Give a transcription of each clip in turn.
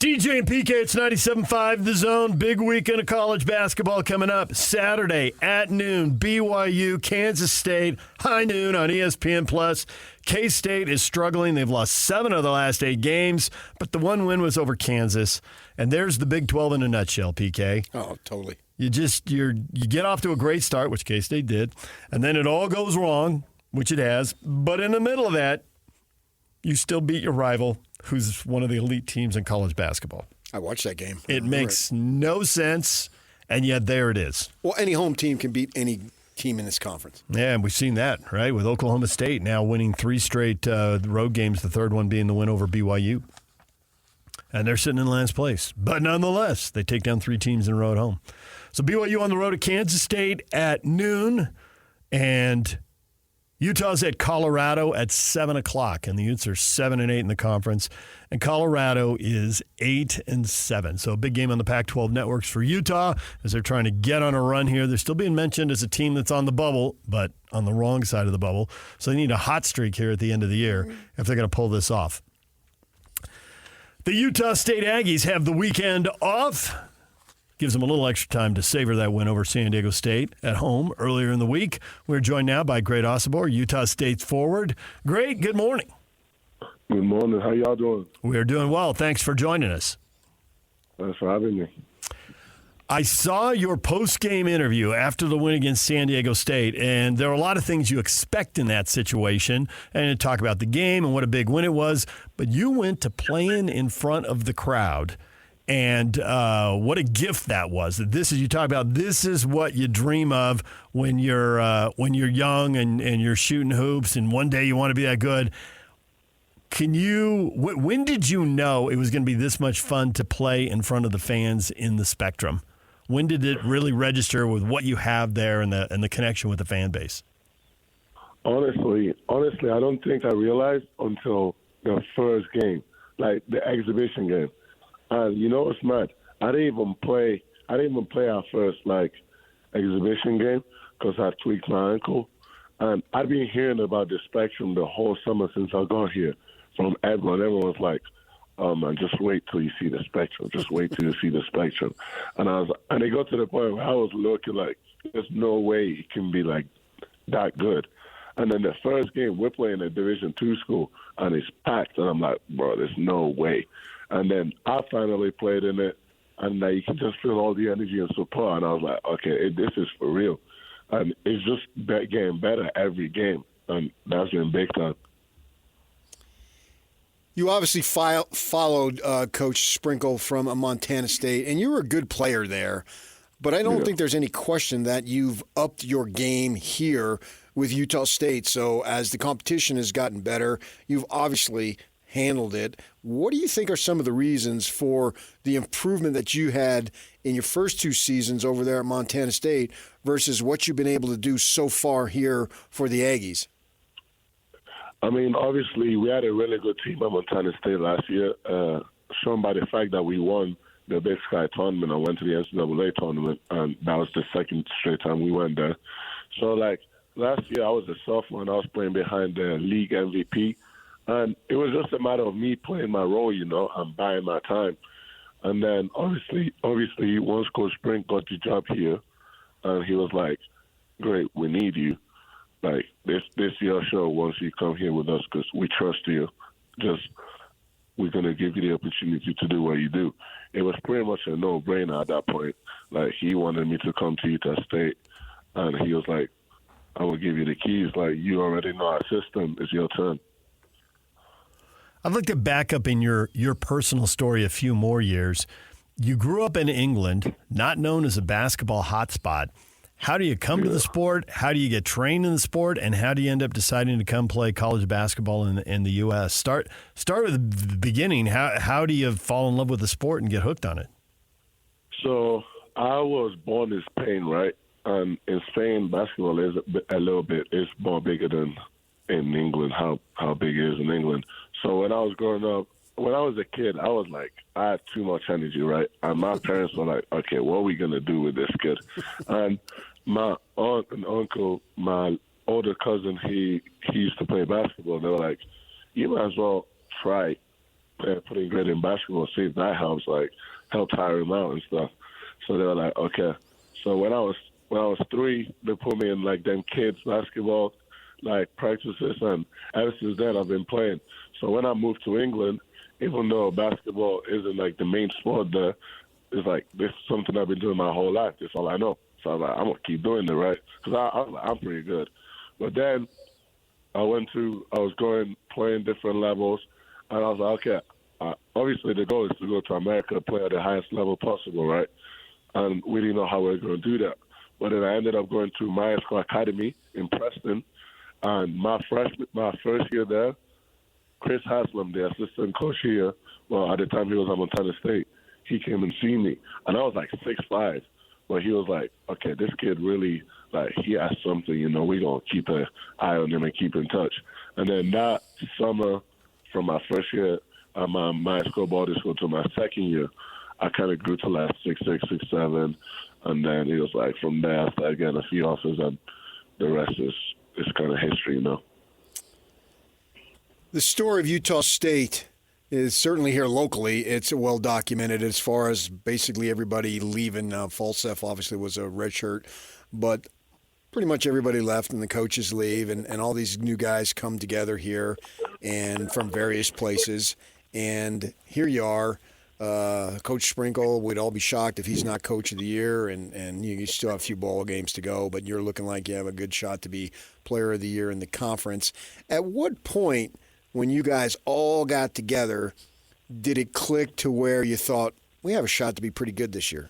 DJ and PK, it's 97.5 The Zone. Big weekend of college basketball coming up. Saturday at noon, BYU, Kansas State, high noon on ESPN+. K-State is struggling. They've lost 7 of the last 8 games, but the one win was over Kansas. And there's the Big 12 in a nutshell, PK. Oh, totally. You get off to a great start, which K-State did, and then it all goes wrong, which it has. But in the middle of that, you still beat your rival, who's one of the elite teams in college basketball. I watched that game. It makes no sense, and yet there it is. Well, any home team can beat any team in this conference. Yeah, and we've seen that, right, with Oklahoma State now winning 3 straight road games, the third one being the win over BYU. And they're sitting in last place. But nonetheless, they take down 3 teams in a row at home. So BYU on the road at Kansas State at noon, and Utah's at Colorado at 7 o'clock, and the Utes are 7-8 in the conference, and Colorado is 8-7. So a big game on the Pac-12 networks for Utah as they're trying to get on a run here. They're still being mentioned as a team that's on the bubble, but on the wrong side of the bubble. So they need a hot streak here at the end of the year if they're going to pull this off. The Utah State Aggies have the weekend off. Gives them a little extra time to savor that win over San Diego State at home earlier in the week. We're joined now by Great Osobor, Utah State's forward. Great, good morning. Good morning. How y'all doing? We're doing well. Thanks for joining us. Thanks for having me. I saw your post-game interview after the win against San Diego State, and there are a lot of things you expect in that situation, and to talk about the game and what a big win it was, but you went to playing in front of the crowd. And what a gift that was. This is, you talk about, this is what you dream of when you're young and you're shooting hoops and one day you want to be that good. When did you know it was going to be this much fun to play in front of the fans in the Spectrum? When did it really register with what you have there and the connection with the fan base? Honestly, I don't think I realized until the first game, like the exhibition game. And you know what's mad? I didn't even play our first exhibition game because I tweaked my ankle. And I've been hearing about the Spectrum the whole summer since I got here from everyone. Everyone's like, "Oh man, just wait till you see the Spectrum. Just wait till you see the Spectrum." And it got to the point where I was looking like, "There's no way it can be like that good." And then the first game, we're playing a Division II school, and it's packed. And I'm like, bro, there's no way. And then I finally played in it, and you can just feel all the energy and support. And I was like, okay, this is for real. And it's just getting better every game, and that's been big time. You obviously followed Coach Sprinkle from Montana State, and you were a good player there. But I don't think there's any question that you've upped your game here with Utah State. So as the competition has gotten better, you've obviously handled it. What do you think are some of the reasons for the improvement that you had in your first 2 seasons over there at Montana State versus what you've been able to do so far here for the Aggies? I mean, obviously, we had a really good team at Montana State last year, shown by the fact that we won the Big Sky tournament. I went to the NCAA tournament, and that was the second straight time we went there. So, last year I was a sophomore, and I was playing behind the league MVP. And it was just a matter of me playing my role, and buying my time. And then, obviously, once Coach Brink got the job here, and he was like, great, we need you. Like, this your show once you come here with us because we trust you. We're going to give you the opportunity to do what you do. It was pretty much a no-brainer at that point. Like, he wanted me to come to Utah State, and he was like, I will give you the keys. Like, you already know our system. It's your turn. I'd like to back up in your personal story a few more years. You grew up in England, not known as a basketball hotspot. How do you come to the sport? How do you get trained in the sport? And how do you end up deciding to come play college basketball in the U.S.? Start with the beginning. How do you fall in love with the sport and get hooked on it? So I was born in Spain, right? And in Spain, basketball is it's more bigger than in England, how big it is in England. So when I was growing up, when I was a kid, I was like, I had too much energy, right? And my parents were like, okay, what are we going to do with this kid? And my aunt and uncle, my older cousin, he used to play basketball. They were like, you might as well try putting great in basketball. See if that helps, like help tire him out and stuff. So they were like, okay. So when I was 3, they put me in like them kids basketball like practices, and ever since then I've been playing. So when I moved to England, even though basketball isn't like the main sport there, it's like this is something I've been doing my whole life. That's all I know. So I was like, I'm gonna keep doing it, right? Because I'm pretty good. But then I was going playing different levels, and I was like, okay. Obviously, the goal is to go to America, play at the highest level possible, right? And we didn't know how we were going to do that. But then I ended up going to my school academy in Preston, and my first year there, Chris Haslam, the assistant coach here, well, at the time he was at Montana State, he came and seen me, and I was like 6'5", but he was like, okay, this kid really, like, he has something, we're going to keep an eye on him and keep in touch. And then that summer, from my first year at my school boarding school to my second year, I kind of grew to like 6'6", 6'7", and then it was like from there I started getting a few offers, and the rest is kind of history, The story of Utah State is certainly here locally. It's well documented as far as basically everybody leaving. Falsef obviously was a redshirt, but pretty much everybody left and the coaches leave, and all these new guys come together here and from various places. And here you are, Coach Sprinkle. We'd all be shocked if he's not Coach of the Year, and you still have a few ball games to go, but you're looking like you have a good shot to be Player of the Year in the conference. At what point, when you guys all got together, did it click to where you thought, we have a shot to be pretty good this year?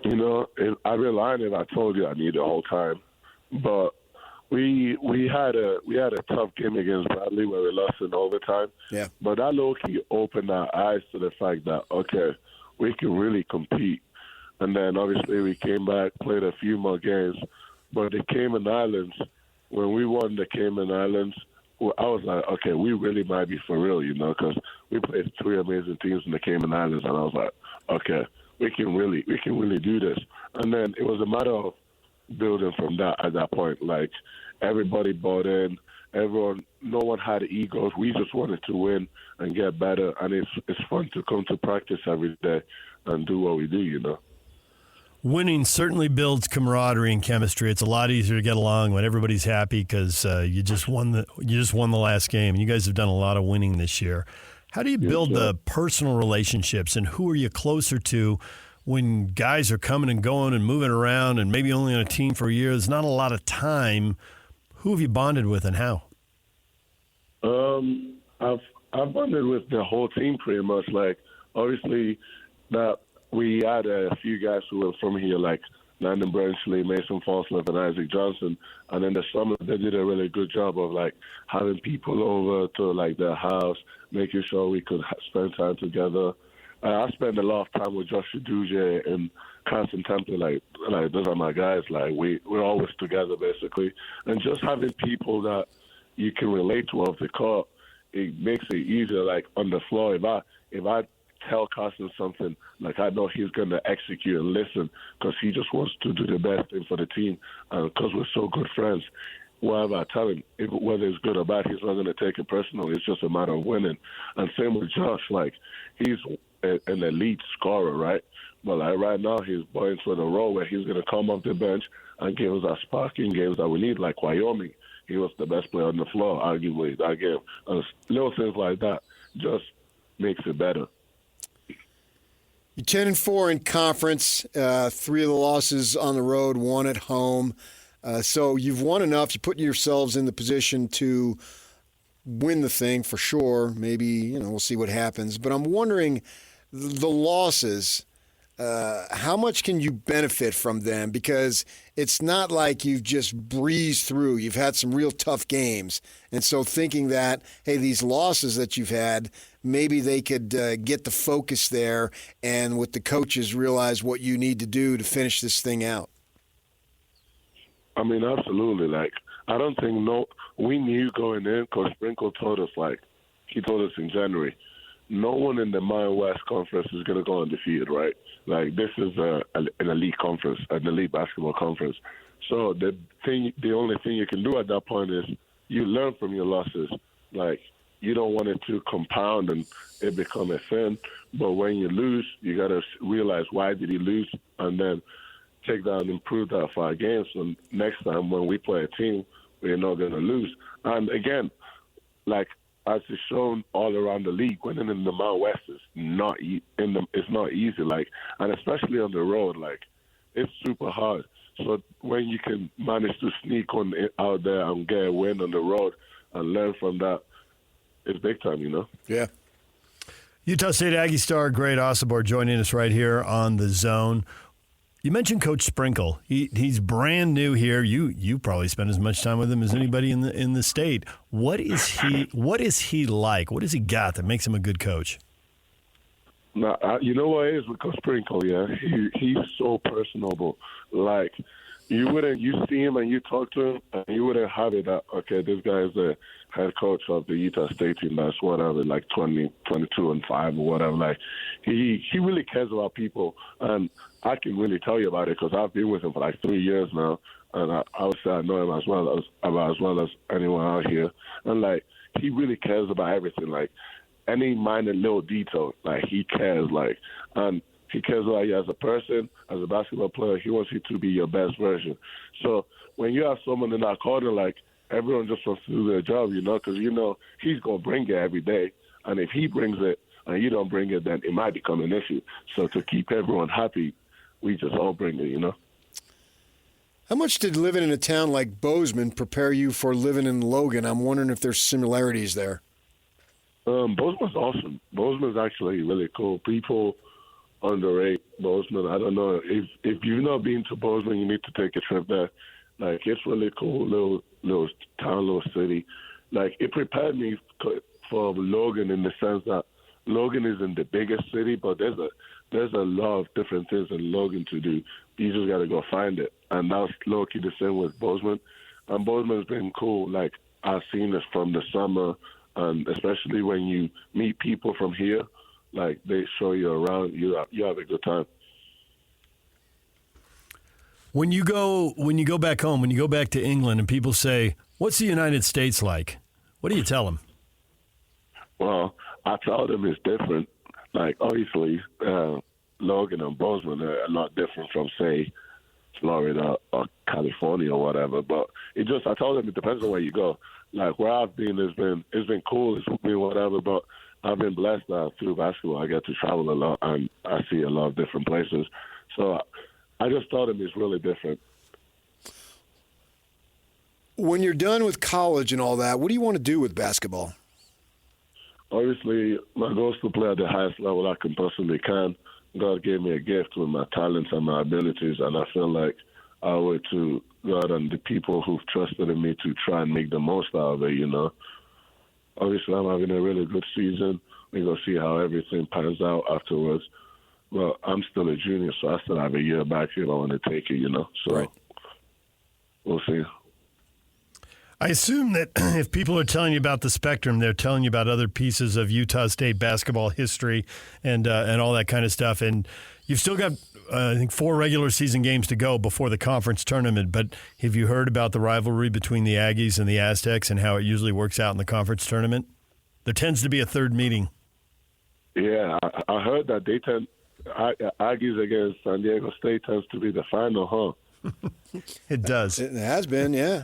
I've been lying if I told you I knew the whole time, but we had a tough game against Bradley where we lost in overtime. Yeah. But that low-key opened our eyes to the fact that, okay, we can really compete. And then obviously we came back, played a few more games. But the Cayman Islands, when we won the Cayman Islands, I was like, okay, we really might be for real, because we played 3 amazing teams in the Cayman Islands, and I was like, okay, we can really do this. And then it was a matter of building from that at that point. Like, everybody bought in, no one had egos. We just wanted to win and get better, and it's fun to come to practice every day and do what we do, Winning certainly builds camaraderie and chemistry. It's a lot easier to get along when everybody's happy because you just won the last game. And you guys have done a lot of winning this year. How do you build the personal relationships, and who are you closer to when guys are coming and going and moving around and maybe only on a team for a year? There's not a lot of time. Who have you bonded with and how? I've bonded with the whole team pretty much. Like, obviously, that we had a few guys who were from here, like Landon Brenchley, Mason Falslev, and Isaac Johnson. And in the summer, they did a really good job of, like, having people over to, like, their house, making sure we could spend time together. I spend a lot of time with Josh Duje and Carson Temple. Like those are my guys. Like, we're always together, basically. And just having people that you can relate to off the court, it makes it easier. Like, on the floor, if I tell Carson something, like, I know he's going to execute and listen because he just wants to do the best thing for the team. And because we're so good friends, whatever I tell him, whether it's good or bad, he's not going to take it personal. It's just a matter of winning. And same with Josh. Like, he's an elite scorer, right? But like right now, he's going for the role where he's going to come off the bench and give us our sparking games that we need, like Wyoming. He was the best player on the floor, arguably, that game. And little things like that just makes it better. You're 10-4 in conference, 3 of the losses on the road, 1 at home. So you've won enough. You put yourselves in the position to win the thing for sure. Maybe, we'll see what happens. But I'm wondering, the losses, how much can you benefit from them? Because it's not like you've just breezed through. You've had some real tough games. And so thinking that, hey, these losses that you've had, maybe they could get the focus there and with the coaches realize what you need to do to finish this thing out. I mean, absolutely. Like, I don't think we knew going in because Sprinkle told us, like, he told us in January, no one in the Mountain West Conference is going to go undefeated, right? Like, this is an elite conference, an elite basketball conference. So the only thing you can do at that point is you learn from your losses. Like, you don't want it to compound and it become a thing. But when you lose, you got to realize why did he lose, and then take that and improve that for our games. So next time when we play a team, we're not going to lose. And again, like as it's shown all around the league, winning in the Mount West is it's not easy. Like, and especially on the road, like it's super hard. So when you can manage to sneak on out there and get a win on the road and learn from that, it's big time, you know? Yeah. Utah State Aggie star Great Osobor joining us right here on The Zone. You mentioned Coach Sprinkle. He's brand new here. You probably spend as much time with him as anybody in the state. What is he like? What has he got that makes him a good coach? Now, you know what it is with Coach Sprinkle, yeah? He's so personable. Like, you see him and you talk to him, and you wouldn't have it that, okay, this guy is the head coach of the Utah State team that's whatever, like 22-5 or whatever. Like, he really cares about people, and I can really tell you about it because I've been with him for like 3 years now, and I would say I know him as well as anyone out here. And, like, he really cares about everything. Like, any minor little detail, like, he cares, like, and he cares about you as a person, as a basketball player. He wants you to be your best version. So when you have someone in that corner, like, everyone just wants to do their job, you know, because, you know, he's going to bring it every day. And if he brings it and you don't bring it, then it might become an issue. So to keep everyone happy, we just all bring it, you know. How much did living in a town like Bozeman prepare you for living in Logan? I'm wondering if there's similarities there. Bozeman's awesome. Bozeman's actually really cool. People underrate Bozeman. I don't know. If you've not been to Bozeman, you need to take a trip there. Like, it's really cool, little town, little city. Like, it prepared me for Logan in the sense that Logan isn't the biggest city, but there's a lot of different things in Logan to do. You just got to go find it. And that's low-key the same with Bozeman. And Bozeman's been cool. Like, I've seen this from the summer, and especially when you meet people from here, like, they show you around, you have a good time. When you go back home, when you go back to England, and people say, "What's the United States like?" What do you tell them? Well, I tell them it's different. Like, obviously, Logan and Bozeman are a lot different from, say, Florida or California or whatever. But I tell them it depends on where you go. Like, where I've been, it's been cool, it's been whatever, but I've been blessed that through basketball I get to travel a lot and I see a lot of different places. So I just thought it was really different. When you're done with college and all that, what do you want to do with basketball? Obviously, my goal is to play at the highest level I can possibly can. God gave me a gift with my talents and my abilities, and I feel like I owe it to God and the people who've trusted in me to try and make the most out of it, you know. Obviously, I'm having a really good season. We're going to see how everything pans out afterwards. Well, I'm still a junior, so I still have a year back if I want to take it, you know. So right. We'll see. I assume that if people are telling you about the Spectrum, they're telling you about other pieces of Utah State basketball history and all that kind of stuff. And you've still got, I think, 4 regular season games to go before the conference tournament. But have you heard about the rivalry between the Aggies and the Aztecs and how it usually works out in the conference tournament? There tends to be a third meeting. Yeah, I heard that Aggies against San Diego State tends to be the final, huh? It does. It has been, yeah.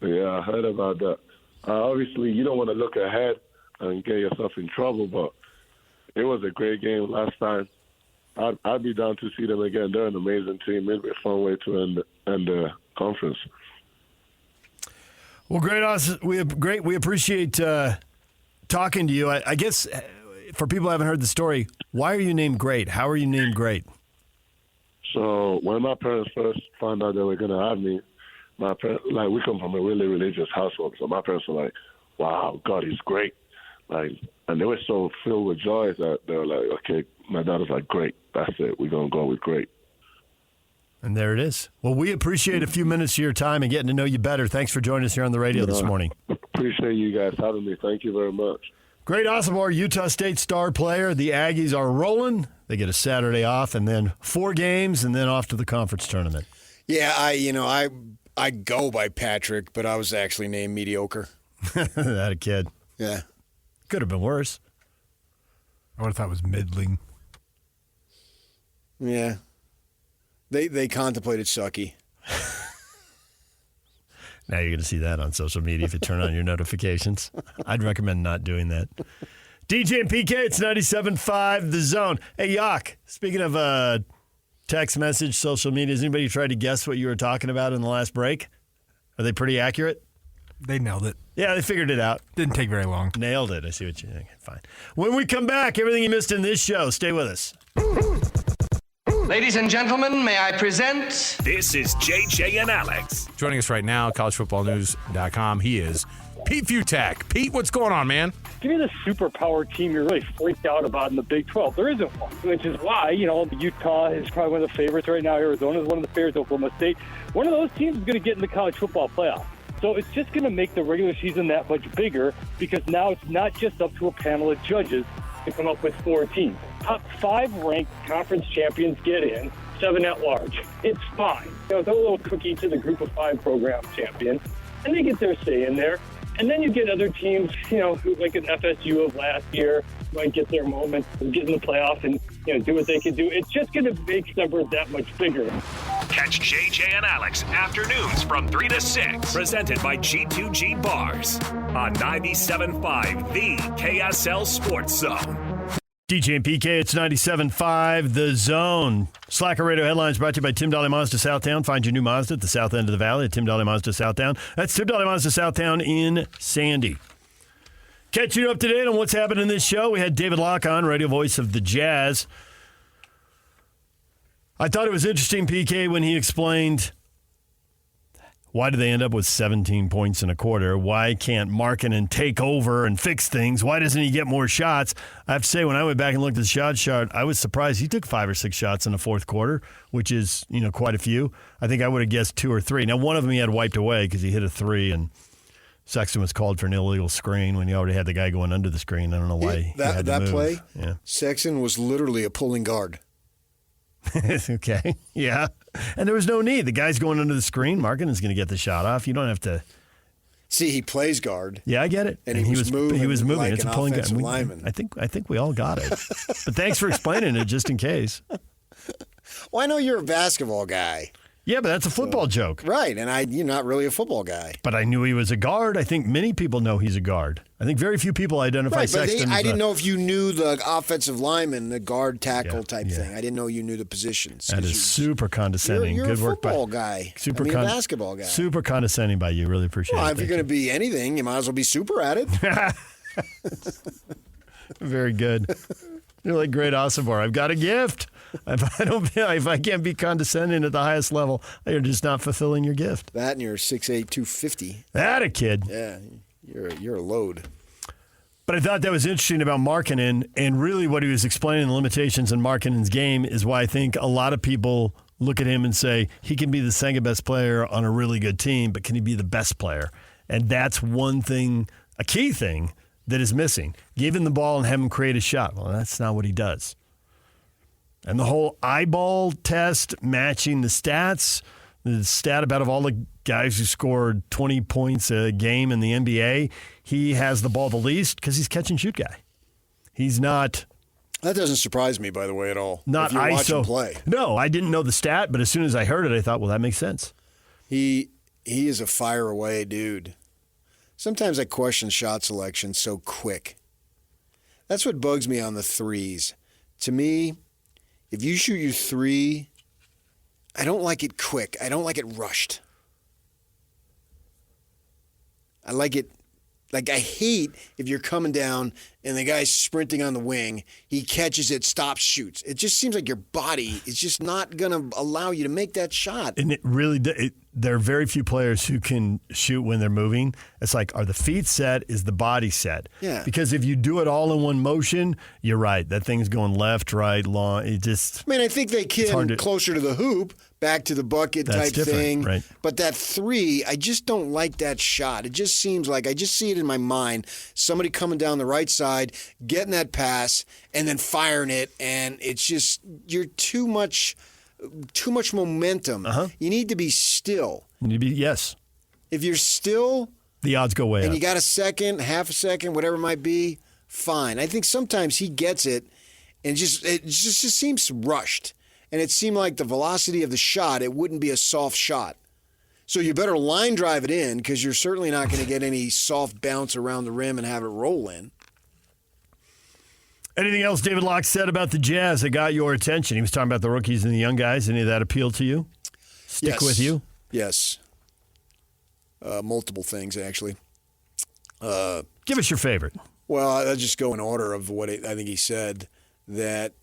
Yeah, I heard about that. Obviously, you don't want to look ahead and get yourself in trouble, but it was a great game last time. I'd be down to see them again. They're an amazing team. It'd be a fun way to end the conference. Well, great. We appreciate talking to you. I guess for people who haven't heard the story, why are you named Great? How are you named Great? So when my parents first found out they were going to have me, my parents, like, we come from a really religious household, so my parents were like, "Wow, God is great!" Like, and they were so filled with joy that they were like, "Okay." My dad was like, "Great, that's it. We're gonna go with Great." And there it is. Well, we appreciate a few minutes of your time and getting to know you better. Thanks for joining us here on the radio this morning. Appreciate you guys having me. Thank you very much. Great Osobor, Utah State star player. The Aggies are rolling. They get a Saturday off and then 4 games and then off to the conference tournament. Yeah, I go by Patrick, but I was actually named Mediocre. That a kid. Yeah. Could have been worse. I would have thought it was middling. Yeah. They contemplated sucky. Now you're going to see that on social media if you turn on your notifications. I'd recommend not doing that. DJ and PK, it's 97.5 The Zone. Hey, Yak, speaking of text message, social media, has anybody tried to guess what you were talking about in the last break? Are they pretty accurate? They nailed it. Yeah, they figured it out. Didn't take very long. Nailed it. I see what you think. Fine. When we come back, everything you missed in this show, stay with us. Ladies and gentlemen, may I present... This is JJ and Alex. Joining us right now, collegefootballnews.com, he is Pete Futak. Pete, what's going on, man? Give me the superpower team you're really freaked out about in the Big 12. There isn't one, which is why, Utah is probably one of the favorites right now. Arizona is one of the favorites. Oklahoma State. One of those teams is going to get in the college football playoff. So it's just going to make the regular season that much bigger because now it's not just up to a panel of judges to come up with 4 teams. Top 5 ranked conference champions get in, 7 at large. It's fine. Throw a little cookie to the group of 5 program champion, and they get their say in there. And then you get other teams, who like an FSU of last year might get their moment and get in the playoff and, do what they can do. It's just going to make numbers that much bigger. Catch JJ and Alex afternoons from 3 to 6. Presented by G2G Bars on 97.5 The KSL Sports Zone. DJ and PK, it's 97.5 The Zone. Slacker Radio headlines brought to you by Tim Dahle Mazda Southtown. Find your new Mazda at the south end of the valley at Tim Dahle Mazda Southtown. That's Tim Dahle Mazda Southtown in Sandy. Catch you up to date on what's happening in this show. We had David Locke on, radio voice of the Jazz. I thought it was interesting, PK, when he explained why do they end up with 17 points in a quarter? Why can't Markkanen take over and fix things? Why doesn't he get more shots? I have to say, when I went back and looked at the shot chart, I was surprised he took 5 or 6 shots in the fourth quarter, which is, quite a few. I think I would have guessed 2 or 3. Now, one of them he had wiped away because he hit a 3, and Sexton was called for an illegal screen when he already had the guy going under the screen. I don't know why he had to move. Play, yeah. Sexton was literally a pulling guard. Okay, yeah. And there was no need. The guy's going under the screen. Markkanen's going to get the shot off. You don't have to. See, he plays guard. Yeah, I get it. And he was moving. He was moving. Like it's an a pulling offensive guard. lineman. I think we all got it. But thanks for explaining it, just in case. Well, I know you're a basketball guy. Yeah, but that's a football joke. Right, and you're not really a football guy. But I knew he was a guard. I think many people know he's a guard. I think very few people identify Sexton. I didn't know if you knew the offensive lineman, the guard tackle type thing. I didn't know you knew the positions. That is super condescending. You're Good a work by football guy. A basketball guy. Super condescending by you. Really appreciate it. Well, if you're going to be anything, you might as well be super at it. Very good. You're like great Osobor. I've got a gift. If I can't be condescending at the highest level, you're just not fulfilling your gift. That and you're 6'8", 250. That a kid. Yeah, you're a load. But I thought that was interesting about Markkanen, and really what he was explaining, the limitations in Markkanen's game, is why I think a lot of people look at him and say he can be the second best player on a really good team, but can he be the best player? And that's one thing, a key thing, that is missing. Give him the ball and have him create a shot. Well, that's not what he does. And the whole eyeball test, matching the stats, the stat about of all the guys who scored 20 points a game in the NBA, he has the ball the least because he's catch and shoot guy. He's not. That doesn't surprise me, by the way, at all. Not if you're ISO. watching play. No, I didn't know the stat, but as soon as I heard it, I thought, well, that makes sense. He is a fire away dude. Sometimes I question shot selection so quick. That's what bugs me on the threes. To me, if you shoot your 3, I don't like it quick. I don't like it rushed. I like it, like I hate if you're coming down and the guy's sprinting on the wing, he catches it, stops, shoots. It just seems like your body is just not going to allow you to make that shot. And it really, there are very few players who can shoot when they're moving. It's like, are the feet set? Is the body set? Yeah. Because if you do it all in one motion, you're right. That thing's going left, right, long. It just. I mean, I think they can closer to the hoop, back to the bucket type thing. Right. But that 3, I just don't like that shot. It just seems like I just see it in my mind. Somebody coming down the right side, getting that pass, and then firing it, and it's just you're too much momentum. You need to be still. You need to be, yes. If you're still, the odds go way and up. you got a second, half a second, whatever it might be, fine. I think sometimes he gets it, and it just seems rushed. And it seemed like the velocity of the shot, it wouldn't be a soft shot. So you better line drive it in because you're certainly not going to get any soft bounce around the rim and have it roll in. Anything else David Locke said about the Jazz that got your attention? He was talking about the rookies and the young guys. Any of that appeal to you? Stick with you? Yes. Multiple things, actually. Give us your favorite. Well, I'll just go in order of what I think he said, that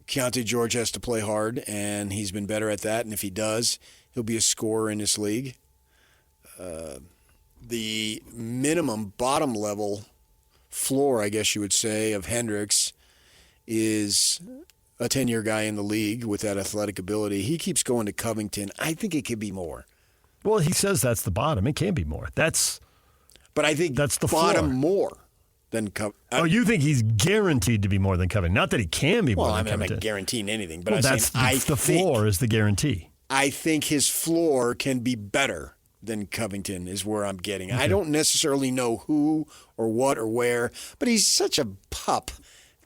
Keontae George has to play hard, and he's been better at that. And if he does, he'll be a scorer in this league. The minimum bottom level floor, I guess you would say, of Hendricks is a 10-year guy in the league with that athletic ability. He keeps going to Covington. I think it could be more. Well, he says that's the bottom. It can be more. But I think that's the bottom floor. more than Covington. Oh, you think he's guaranteed to be more than Covington? Not that he can be more than Covington. I'm not guaranteeing anything, but well, the floor is the guarantee. I think his floor can be better than Covington is where I'm getting. I don't necessarily know who or what or where, but he's such a pup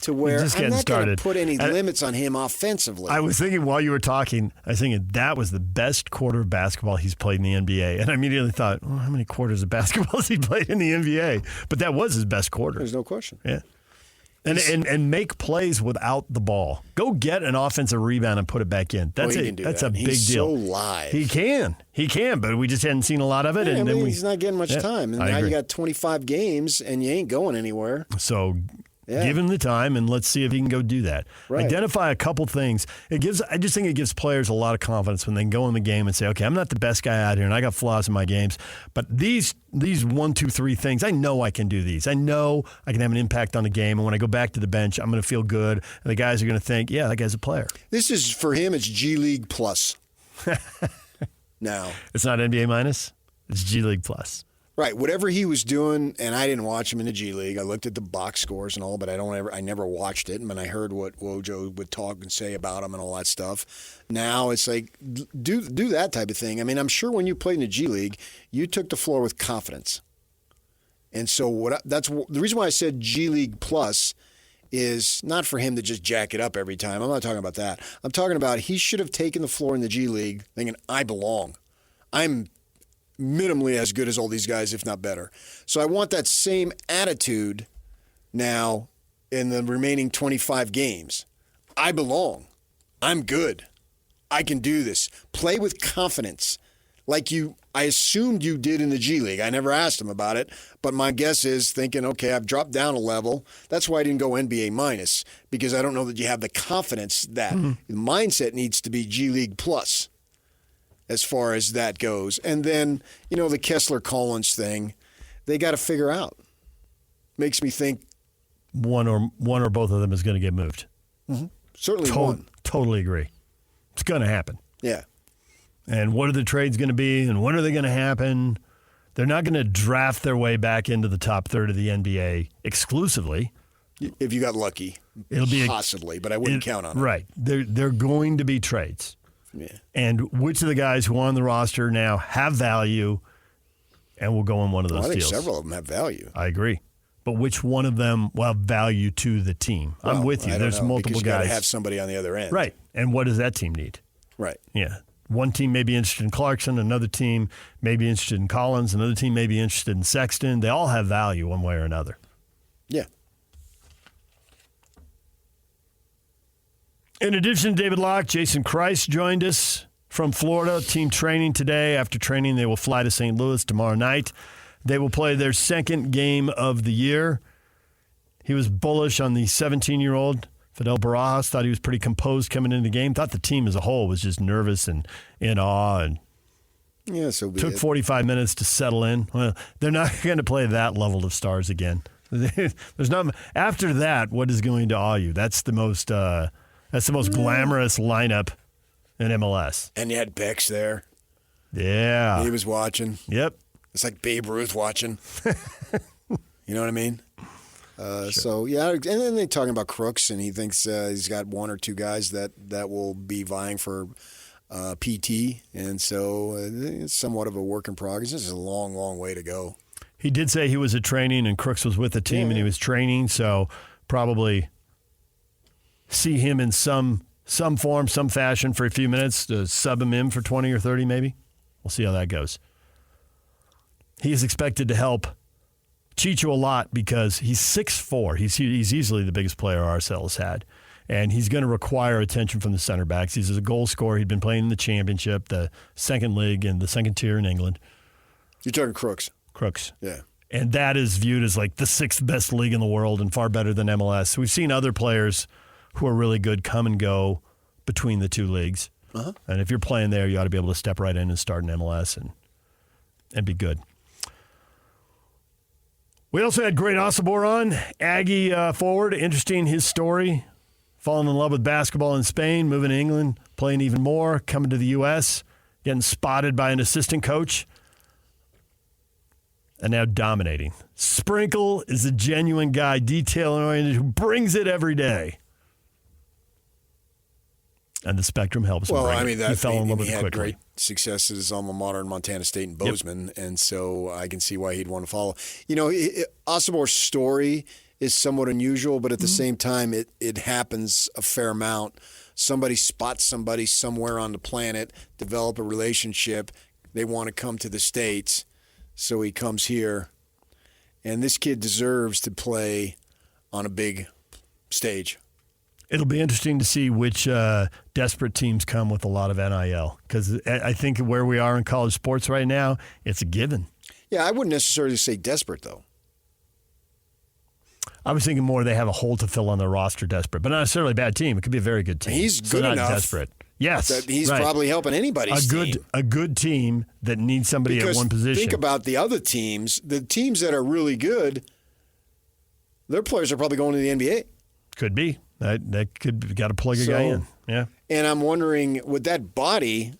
to where I'm not going to put any limits on him offensively. I was thinking while you were talking, that was the best quarter of basketball he's played in the NBA. And I immediately thought, well, how many quarters of basketball has he played in the NBA? But that was his best quarter. There's no question. Yeah. And make plays without the ball. Go get an offensive rebound and put it back in. That's it. That's a big deal. He's so live. He can, but we just hadn't seen a lot of it. Yeah, and he's not getting much time. And now you got 25 games, and you ain't going anywhere. So give him the time, and let's see if he can go do that. Right. Identify a couple things. I just think it gives players a lot of confidence when they go in the game and say, okay, I'm not the best guy out here, and I got flaws in my games, but these 1, 2, 3 things, I know I can do these. I know I can have an impact on the game, and when I go back to the bench, I'm going to feel good, and the guys are going to think, yeah, that guy's a player. This is, for him, it's G League plus. Now. It's not NBA minus. It's G League plus. Right, whatever he was doing, and I didn't watch him in the G League. I looked at the box scores and all, but I never watched it. And when I heard what Wojo would talk and say about him and all that stuff, now it's like do that type of thing. I mean, I'm sure when you played in the G League, you took the floor with confidence. And so that's the reason why I said G League plus is not for him to just jack it up every time. I'm not talking about that. I'm talking about he should have taken the floor in the G League thinking, I belong. I'm minimally as good as all these guys, if not better. So I want that same attitude now in the remaining 25 games. I belong. I'm good. I can do this. Play with confidence like I assumed you did in the G League. I never asked him about it, but my guess is thinking, okay, I've dropped down a level. That's why I didn't go NBA minus, because I don't know that you have the confidence that the mindset needs to be G League plus. As far as that goes. And then, the Kessler-Collins thing, they got to figure out. Makes me think one or both of them is going to get moved. Mm-hmm. Certainly one. Totally agree. It's going to happen. Yeah. And what are the trades going to be, and when are they going to happen? They're not going to draft their way back into the top third of the NBA exclusively. If you got lucky. It'll be possibly, but I wouldn't count on it. Right. They're going to be trades. Yeah. And which of the guys who are on the roster now have value and will go in one of those deals? I think deals? Several of them have value. I agree. But which one of them will have value to the team? Well, I'm with you. There's multiple guys. You got to have somebody on the other end. Right. And what does that team need? Right. Yeah. One team may be interested in Clarkson. Another team may be interested in Collins. Another team may be interested in Sexton. They all have value one way or another. Yeah. In addition to David Locke, Jason Christ joined us from Florida. Team training today. After training, they will fly to St. Louis tomorrow night. They will play their second game of the year. He was bullish on the 17-year-old. Fidel Barajas thought he was pretty composed coming into the game. Thought the team as a whole was just nervous and in awe. And took 45 minutes to settle in. Well, they're not going to play that level of stars again. There's not after that. What is going to awe you? That's the most glamorous lineup in MLS. And you had Bex there. Yeah. He was watching. Yep. It's like Babe Ruth watching. You know what I mean? Sure. So, yeah, and then they're talking about Crooks, and he thinks he's got one or two guys that will be vying for PT. And so it's somewhat of a work in progress. This is a long, long way to go. He did say he was at training and Crooks was with the team and he was training, so probably see him in some form, some fashion for a few minutes to sub him in for 20 or 30 maybe. We'll see how that goes. He is expected to help Chicho a lot because he's 6'4". He's easily the biggest player RSL has had. And he's going to require attention from the center backs. He's a goal scorer. He'd been playing in the championship, the second league and the second tier in England. You're talking Crooks. Crooks. Yeah. And that is viewed as like the sixth best league in the world and far better than MLS. We've seen other players who are really good come and go between the two leagues. Uh-huh. And if you're playing there, you ought to be able to step right in and start in MLS and be good. We also had great Osobor on, Aggie forward. Interesting, his story. Falling in love with basketball in Spain, moving to England, playing even more, coming to the U.S., getting spotted by an assistant coach, and now dominating. Sprinkle is a genuine guy, detail-oriented, who brings it every day. And the spectrum helps him. Well, I mean, he fell in love with he it had quickly. great success at his alma mater in Montana State and Bozeman, and so I can see why he'd want to follow. You know, Osobor's story is somewhat unusual, but at the same time, it happens a fair amount. Somebody spots somebody somewhere on the planet, develop a relationship. They want to come to the States, so he comes here. And this kid deserves to play on a big stage. It'll be interesting to see which desperate teams come with a lot of NIL, because I think where we are in college sports right now, it's a given. Yeah, I wouldn't necessarily say desperate, though. I was thinking more they have a hole to fill on their roster, desperate, but not necessarily a bad team. It could be a very good team. He's good not enough. Desperate. Yes, That he's right. probably helping anybody's team. A good team that needs somebody Because at one position. think about the other teams. The teams that are really good, their players are probably going to the NBA. Could be. That could got to plug a guy in. Yeah. And I'm wondering, with that body,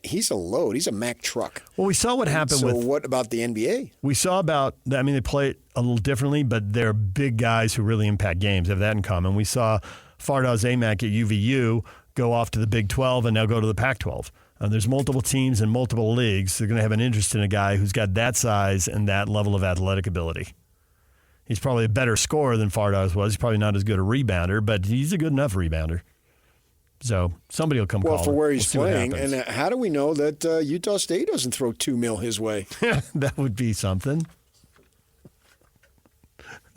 he's a load. He's a Mack truck. Well, we saw what happened So with. what about the NBA? We saw about. I mean, they play it a little differently, but they're big guys who really impact games. Have that in common. We saw Fardaws Amack at UVU go off to the Big 12 and now go to the Pac-12. There's multiple teams in multiple leagues. They're going to have an interest in a guy who's got that size and that level of athletic ability. He's probably a better scorer than Fardaws was. He's probably not as good a rebounder, but he's a good enough rebounder. So somebody will come call him. Well, for where he's We'll playing. And how do we know that Utah State doesn't throw $2 million his way? That would be something.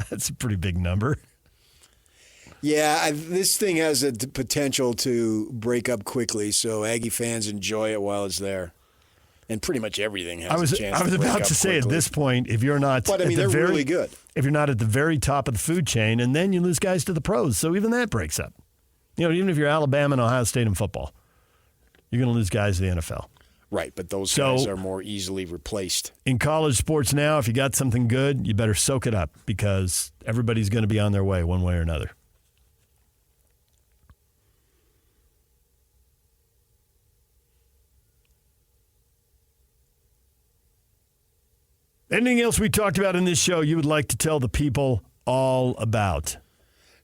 That's a pretty big number. Yeah, this thing has a potential to break up quickly, so Aggie fans enjoy it while it's there. And pretty much everything has a chance to break up quickly. I was about to say at this point, if you're not but, I mean, they're really good. If you're not at the very top of the food chain, and then you lose guys to the pros, so even that breaks up. You know, even if you're Alabama and Ohio State in football, you're going to lose guys to the NFL. Right, but those guys are more easily replaced. In college sports now, if you got something good, you better soak it up because everybody's going to be on their way one way or another. Anything else we talked about in this show you would like to tell the people all about?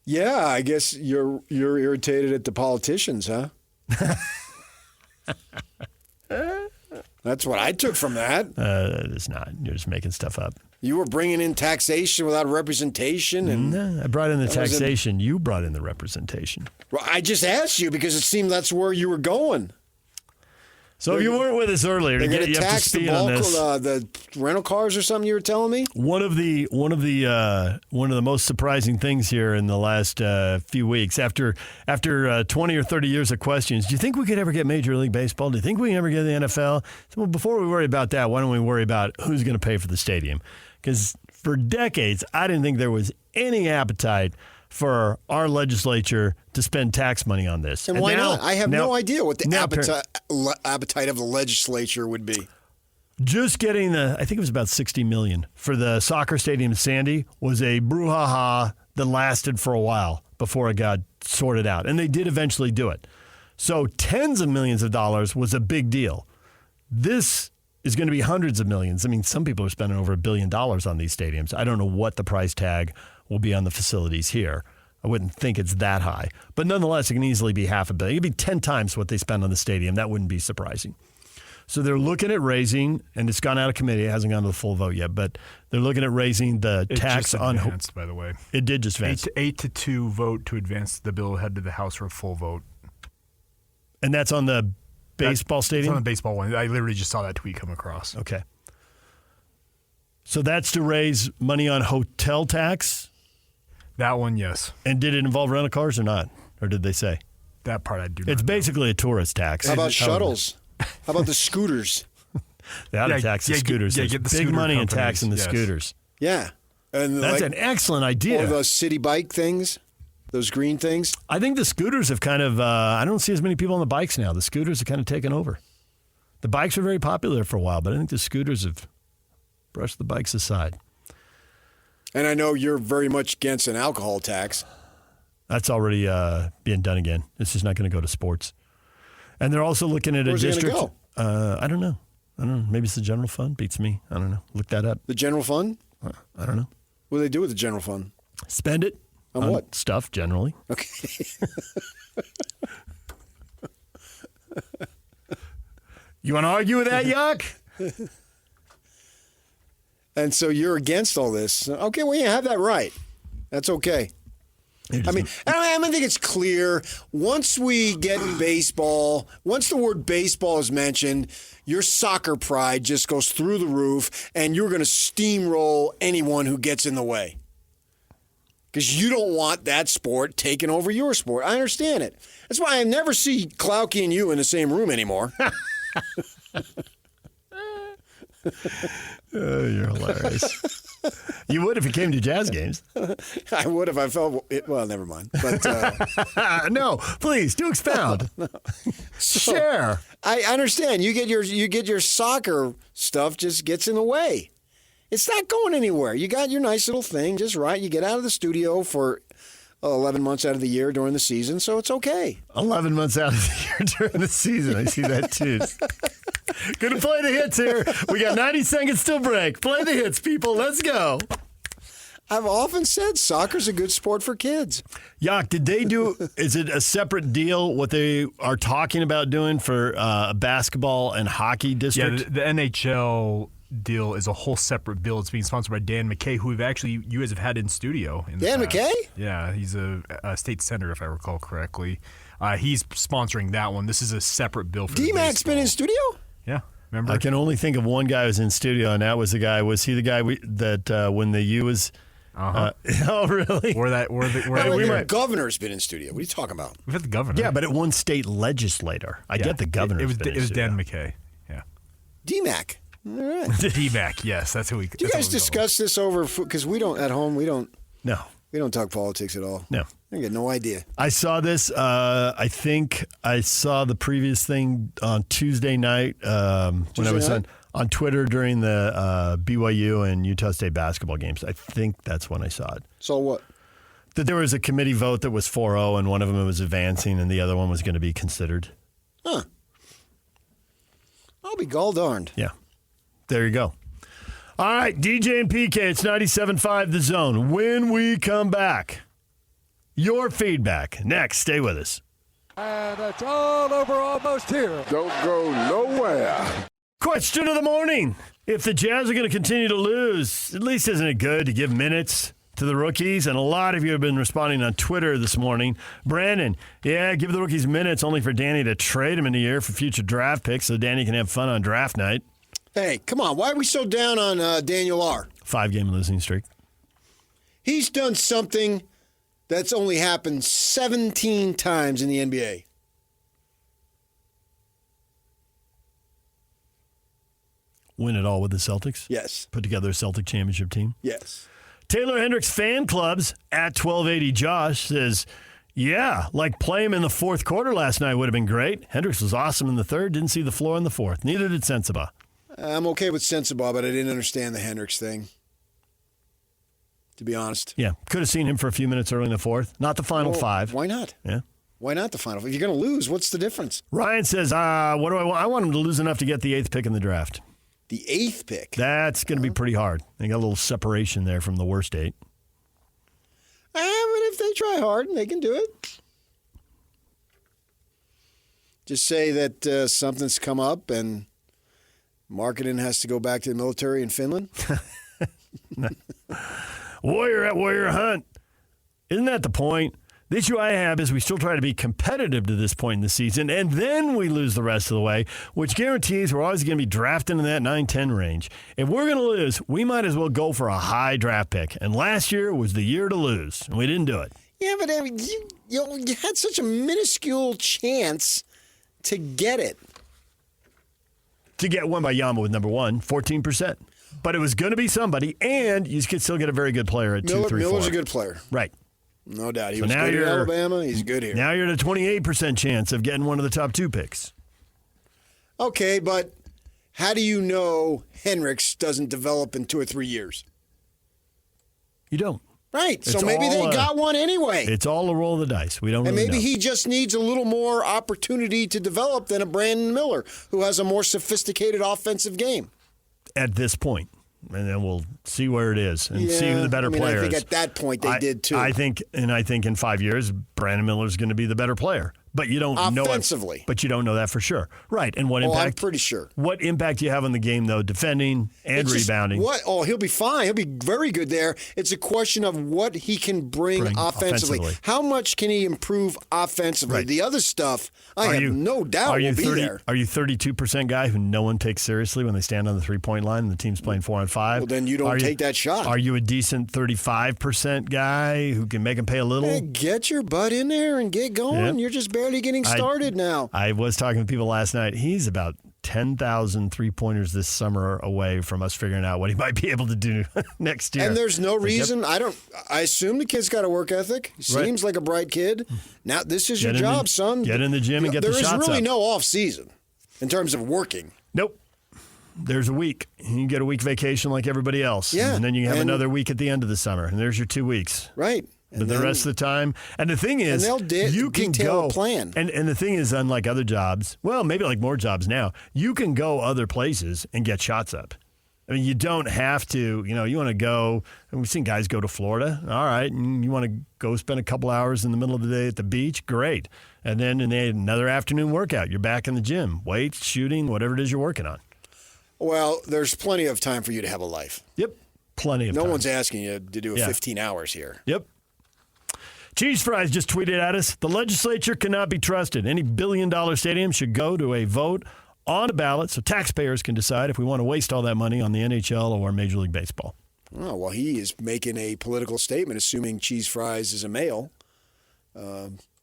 Yeah, I guess you're irritated at the politicians, huh? That's what I took from that. It's not. You're just making stuff up. You were bringing in taxation without representation. And no, I brought in the taxation. You brought in the representation. Well, I just asked you because it seemed that's where you were going. So if you weren't with us earlier to get you up to speed on this, the rental cars or something you were telling me. One of the most surprising things here in the last few weeks, after 20 or 30 years of questions, do you think we could ever get Major League Baseball? Do you think we can ever get the NFL? So, well, before we worry about that, why don't we worry about who's going to pay for the stadium? Because for decades, I didn't think there was any appetite for our legislature to spend tax money on this. And why not? I have no idea what the appetite of the legislature would be. Just getting I think it was about $60 million for the soccer stadium in Sandy was a brouhaha that lasted for a while before it got sorted out. And they did eventually do it. So tens of millions of dollars was a big deal. This is going to be hundreds of millions. I mean, some people are spending over $1 billion on these stadiums. I don't know what the price tag will be on the facilities here. I wouldn't think it's that high. But nonetheless, it can easily be $500 million. It could be 10 times what they spend on the stadium. That wouldn't be surprising. So they're looking at raising, and it's gone out of committee. It hasn't gone to the full vote yet, but they're looking at raising the tax just on. Advanced, by the way. It did just advance. 8-2 vote to advance the bill ahead to the House for a full vote. And that's on the baseball stadium? It's on the baseball one. I literally just saw that tweet come across. Okay. So that's to raise money on hotel tax? That one, yes. And did it involve rental cars or not? Or did they say? That part I do not It's know. basically a tourist tax. How about shuttles? How about the scooters? They ought to tax the scooters. get There's the big scooter money in companies, taxing the yes. scooters. Yeah. And That's an excellent idea. Or those city bike things, those green things. I think the scooters have kind of, I don't see as many people on the bikes now. The scooters have kind of taken over. The bikes were very popular for a while, but I think the scooters have brushed the bikes aside. And I know you're very much against an alcohol tax. That's already being done again. It's just not going to go to sports. And they're also looking at Where's a it district. gonna I don't know. Maybe it's the general fund. Beats me. I don't know. Look that up. The general fund? I don't know. What do they do with the general fund? Spend it on what? Stuff generally. Okay. You want to argue with that, Yuck? And so you're against all this. Okay, well, you have that right. That's okay. I mean, I think it's clear. Once we get baseball, once the word baseball is mentioned, your soccer pride just goes through the roof, and you're going to steamroll anyone who gets in the way. Because you don't want that sport taking over your sport. I understand it. That's why I never see Klauke and you in the same room anymore. You're hilarious. You would if you came to Jazz games. I would if I felt it. Well, never mind. But no, please do expound. Share. I understand. You get your soccer stuff just gets in the way. It's not going anywhere. You got your nice little thing just right. You get out of the studio for 11 months out of the year during the season, so it's okay. 11 months out of the year during the season. I see that too. Gonna play the hits here. We got 90 seconds till break. Play the hits, people. Let's go. I've often said soccer's a good sport for kids. Yak, did they do, is it a separate deal what they are talking about doing for basketball and hockey district? Yeah, the NHL deal is a whole separate bill. It's being sponsored by Dan McKay, who you guys have had in studio. Dan McKay? Yeah, he's a state senator, if I recall correctly. He's sponsoring that one. This is a separate bill for D-Mac's been in studio? Yeah, remember? I can only think of one guy who was in studio, and that was the guy. Was he the guy that when the U was? Oh, really? The governor's been in studio. What are you talking about? We've had the governor. Yeah, but it one state legislator. I get the governor. It was Dan McKay. Yeah. D-Mac. All right. D-Mac, yes, that's who we. Do you guys discuss this over? Because we don't at home. We don't. No. We don't talk politics at all. No. I got no idea. I saw this. I think I saw the previous thing on Tuesday night when I was on Twitter during the BYU and Utah State basketball games. I think that's when I saw it. So what? That there was a committee vote that was 4-0, and one of them was advancing, and the other one was going to be considered. Huh. I'll be gall darned. Yeah. There you go. All right, DJ and PK, it's 97.5 The Zone. When we come back, your feedback. Next, stay with us. And it's all over almost here. Don't go nowhere. Question of the morning. If the Jazz are going to continue to lose, at least isn't it good to give minutes to the rookies? And a lot of you have been responding on Twitter this morning. Brandon, yeah, give the rookies minutes only for Danny to trade them in a year for future draft picks so Danny can have fun on draft night. Hey, come on. Why are we so down on Daniel R? 5-game losing streak. He's done something that's only happened 17 times in the NBA. Win it all with the Celtics? Yes. Put together a Celtic championship team? Yes. Taylor Hendricks fan clubs at 1280 Josh says, yeah, like play him in the fourth quarter last night would have been great. Hendricks was awesome in the third, didn't see the floor in the fourth. Neither did Sensabaugh. I'm okay with Sensabaugh, but I didn't understand the Hendricks thing, to be honest. Yeah, could have seen him for a few minutes early in the fourth. Not the final five. Why not? Yeah. Why not the final five? If you're going to lose, what's the difference? Ryan says, what do I want? I want him to lose enough to get the 8th pick in the draft. The 8th pick? That's going to be pretty hard. They got a little separation there from the worst 8. But if they try hard, they can do it. Just say that something's come up and Marketing has to go back to the military in Finland? Warrior at Warrior Hunt. Isn't that the point? The issue I have is we still try to be competitive to this point in the season, and then we lose the rest of the way, which guarantees we're always going to be drafting in that 9-10 range. If we're going to lose, we might as well go for a high draft pick. And last year was the year to lose, and we didn't do it. Yeah, but I mean, you had such a minuscule chance to get it. To get one by Yama with number 1, 14%. But it was going to be somebody, and you could still get a very good player at 2, 3, 4. Miller's a good player. Right. No doubt. He was good at Alabama. He's good here. Now you're at a 28% chance of getting one of the top 2 picks. Okay, but how do you know Hendricks doesn't develop in 2 or 3 years? You don't. Right. So maybe they got one anyway. It's all a roll of the dice. We don't really And maybe know. he just needs a little more opportunity to develop than a Brandon Miller, who has a more sophisticated offensive game. At this point. And then we'll see where it is and see who the better player is. I think at that point they did too. I think in 5 years, Brandon Miller's going to be the better player. But you don't know offensively. But you don't know that for sure. Right. And what impact? I'm pretty sure. What impact do you have on the game, though, defending and rebounding? He'll be fine. He'll be very good there. It's a question of what he can bring offensively. How much can he improve offensively? Right. The other stuff, I have no doubt will be there. Are you 32% guy who no one takes seriously when they stand on the three-point line and the team's playing 4-on-5? Well, then you don't take that shot. Are you a decent 35% guy who can make them pay a little? Hey, get your butt in there and get going. Yep. You're just barely getting started now. I was talking to people last night. He's about 10,000 three-pointers this summer away from us figuring out what he might be able to do next year. And there's no reason. I assume the kid's got a work ethic. He seems like a bright kid. Now, this is your job, son. Get in the gym and get the shots up. There is really no off-season in terms of working. Nope. There's a week. You get a week vacation like everybody else. Yeah. And then you have another week at the end of the summer. And there's your 2 weeks. Right. But the rest of the time, and the thing is, you can detail go a plan. And the thing is, unlike other jobs, well, maybe like more jobs now, you can go other places and get shots up. I mean, you don't have to. You want to go. And we've seen guys go to Florida. All right, and you want to go spend a couple hours in the middle of the day at the beach. Great, and then another afternoon workout. You're back in the gym, weights, shooting, whatever it is you're working on. Well, there's plenty of time for you to have a life. Yep, plenty of time. No one's asking you to do 15 hours here. Yep. Cheese Fries just tweeted at us, the legislature cannot be trusted. Any billion-dollar stadium should go to a vote on a ballot so taxpayers can decide if we want to waste all that money on the NHL or Major League Baseball. Oh, well, he is making a political statement, assuming Cheese Fries is a male,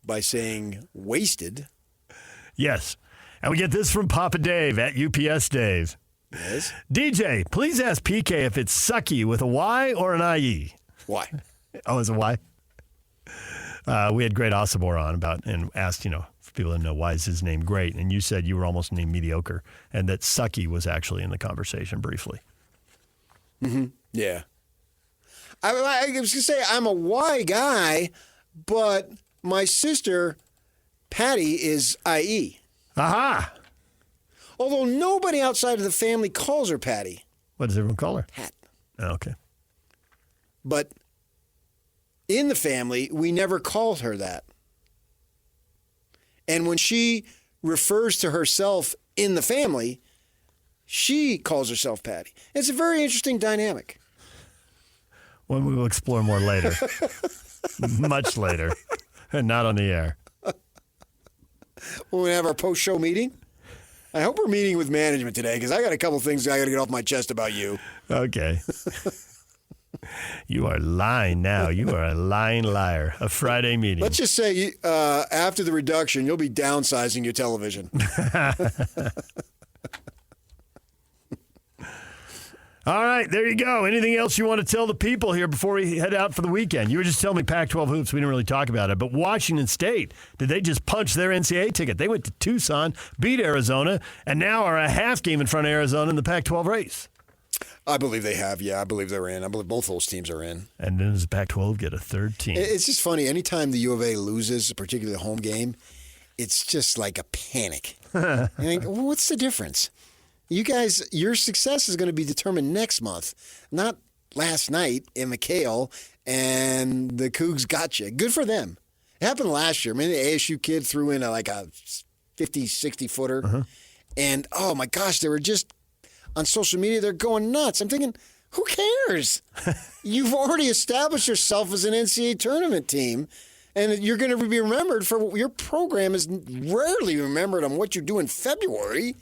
by saying wasted. Yes. And we get this from Papa Dave at UPS Dave. Yes. DJ, please ask PK if it's sucky with a Y or an IE. Why? Oh, it's a Y? We had Great Osobor on and asked, for people to know why is his name great, and you said you were almost named mediocre, and that sucky was actually in the conversation briefly. Mm-hmm. Yeah. I was going to say I'm a Y guy, but my sister, Patty, is IE. Aha! Although nobody outside of the family calls her Patty. What does everyone call her? Pat. Oh, okay. But in the family, we never called her that. And when she refers to herself in the family, she calls herself Patty. It's a very interesting dynamic. One we will explore more later. Much later. And not on the air. When we have our post-show meeting? I hope we're meeting with management today because I got a couple things I got to get off my chest about you. Okay. You are lying now. You are a lying liar. A Friday meeting. Let's just say after the reduction, you'll be downsizing your television. All right, there you go. Anything else you want to tell the people here before we head out for the weekend? You were just telling me Pac-12 hoops. We didn't really talk about it. But Washington State, did they just punch their NCAA ticket? They went to Tucson, beat Arizona, and now are a half game in front of Arizona in the Pac-12 race. I believe they have. Yeah, I believe they're in. I believe both those teams are in. And then does the Pac-12 get a third team? It's just funny. Anytime the U of A loses, particularly the home game, it's just like a panic. I think, well, what's the difference? You guys, your success is going to be determined next month, not last night in McHale, and the Cougs got you. Good for them. It happened last year. I mean, the ASU kid threw in a 50, 60-footer, and, oh, my gosh, they were just on social media, they're going nuts. I'm thinking, who cares? You've already established yourself as an NCAA tournament team, and you're going to be remembered for your program is rarely remembered on what you do in February.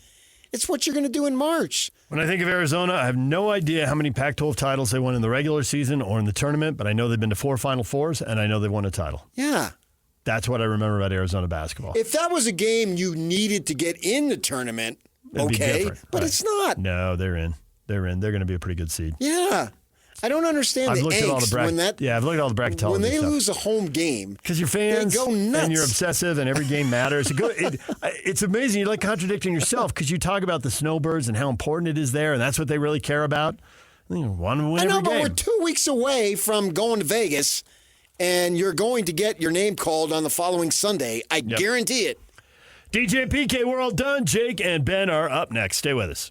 It's what you're going to do in March. When I think of Arizona, I have no idea how many Pac-12 titles they won in the regular season or in the tournament, but I know they've been to 4 Final Fours, and I know they won a title. Yeah. That's what I remember about Arizona basketball. If that was a game you needed to get in the tournament, It'd be okay, different, but right. it's not. No, they're in. They're in. They're going to be a pretty good seed. Yeah. I don't understand I've the looked at all the angst when that. I've looked at all the bracketology When they stuff. lose a home game, Because you're fans they go nuts. and you're obsessive and every game matters. It's amazing. You're like contradicting yourself because you talk about the Snowbirds and how important it is there, and that's what they really care about. You want to win I know, every but game. we're 2 weeks away from going to Vegas, and you're going to get your name called on the following Sunday. I guarantee it. DJ and PK, we're all done. Jake and Ben are up next. Stay with us.